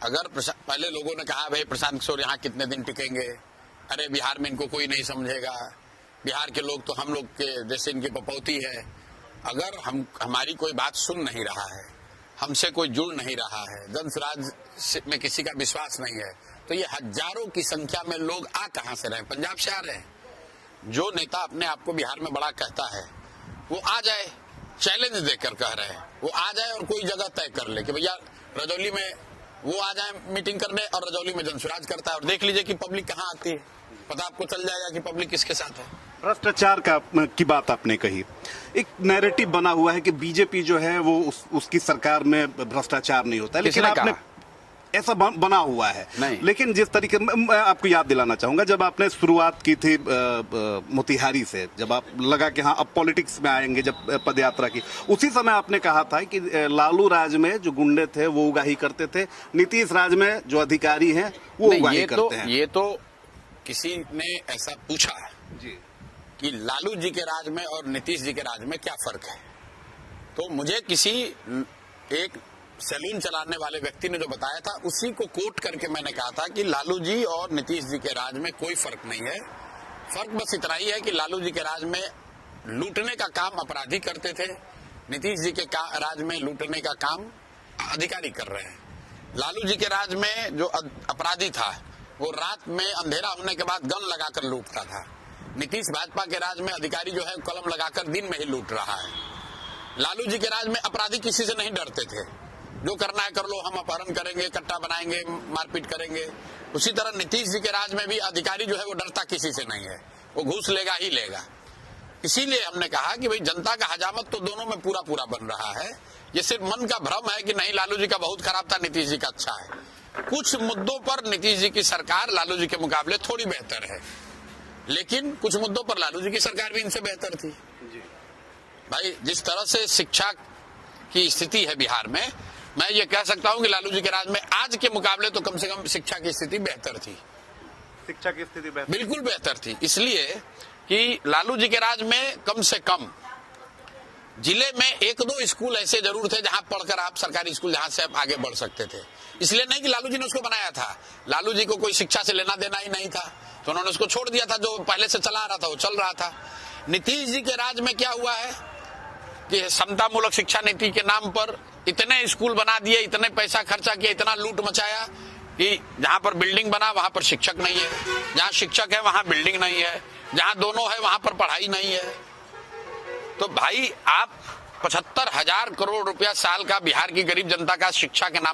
अगर पहले लोगों ने कहा भाई प्रशांत किशोर यहाँ कितने दिन टिकेंगे, अरे बिहार में इनको कोई नहीं समझेगा, बिहार के लोग तो हम लोग के जैसे इनकी पपौती है। अगर हमारी कोई बात सुन नहीं रहा है, हमसे कोई जुड़ नहीं रहा है, जनसुराज में किसी का विश्वास नहीं है, तो ये हजारों की संख्या में लोग आ कहां से रहे? पंजाब से आ रहे हैं। जो नेता अपने आप को बिहार में बड़ा कहता है वो आ जाए, चैलेंज देकर कह रहे हैं, वो आ जाए और कोई जगह तय कर ले कि भैया रजौली में वो आ जाए मीटिंग करने, और रजौली में जनसुराज करता है, और देख लीजिए कि पब्लिक कहाँ आती है, पता आपको चल जाएगा कि पब्लिक किसके साथ है। भ्रष्टाचार की बात आपने कही, एक नैरेटिव बना हुआ है कि बीजेपी जो है वो उसकी सरकार में भ्रष्टाचार नहीं होता है, लेकिन आपने ऐसा बना हुआ है नहीं। लेकिन जिस तरीके मैं आपको याद दिलाना चाहूंगा, जब आपने शुरुआत की थी मोतिहारी से, जब आप लगा कि हाँ अब पॉलिटिक्स में आएंगे, जब पदयात्रा की, उसी समय आपने कहा था कि लालू राज में जो गुंडे थे वो उगाही करते थे, नीतीश राज में जो अधिकारी हैं वो उगाही करते हैं। ये तो किसी ने ऐसा पूछा जी कि लालू जी के राज में और नीतीश जी के राज में क्या फर्क है, तो मुझे किसी एक सैलून चलाने वाले व्यक्ति ने जो बताया था उसी को कोट करके मैंने कहा था कि लालू जी और नीतीश जी के राज में कोई फर्क नहीं है। फर्क बस इतना ही है कि लालू जी के राज में लूटने का काम अपराधी करते थे, नीतीश जी के राज में लूटने का काम अधिकारी कर रहे हैं। लालू जी के राज में जो अपराधी था वो रात में अंधेरा होने के बाद गन लगाकर लूटता था। नीतीश भाजपा के राज में अधिकारी जो है कलम लगाकर दिन में ही लूट रहा है। लालू जी के राज में अपराधी किसी से नहीं डरते थे, जो करना है कर लो, हम अपहरण करेंगे, कट्टा बनाएंगे, मारपीट करेंगे। उसी तरह नीतीश जी के राज में भी अधिकारी जो है वो डरता किसी से नहीं है, वो घूस लेगा ही लेगा। इसीलिए हमने कहा कि भाई जनता का हजामत तो दोनों में पूरा पूरा बन रहा है, ये सिर्फ मन का भ्रम है कि नहीं लालू जी का बहुत खराब था, नीतीश जी का अच्छा है। कुछ मुद्दों पर नीतीश जी की सरकार लालू जी के मुकाबले थोड़ी बेहतर है, लेकिन कुछ मुद्दों पर लालू जी की सरकार भी इनसे बेहतर थी। भाई जिस तरह से शिक्षा की स्थिति है बिहार में, मैं ये कह सकता हूं कि लालू जी के राज में आज के मुकाबले तो कम से कम शिक्षा की स्थिति बेहतर थी। शिक्षा की स्थिति बेहतर, बिल्कुल बेहतर थी, इसलिए कि लालू जी के राज में कम से कम जिले में एक दो स्कूल ऐसे जरूर थे जहां पढ़कर आप सरकारी स्कूल जहां से आप आगे बढ़ सकते थे। इसलिए नहीं कि लालू जी ने उसको बनाया था, लालू जी को कोई शिक्षा से लेना देना ही नहीं था, तो उन्होंने उसको छोड़ दिया था। जो पहले से चला रहा था वो चल रहा था। नीतीश जी के राज में क्या हुआ है कि समतामूलक शिक्षा नीति के नाम पर इतने स्कूल बना दिए, इतने पैसा खर्चा किया, इतना लूट मचाया कि जहां पर बिल्डिंग बना वहां पर शिक्षक नहीं है, जहां शिक्षक है वहां बिल्डिंग नहीं है, जहां दोनों है वहां पर पढ़ाई नहीं है। तो भाई आप 75,000 करोड़ रुपया साल का बिहार की गरीब जनता का शिक्षा के नाम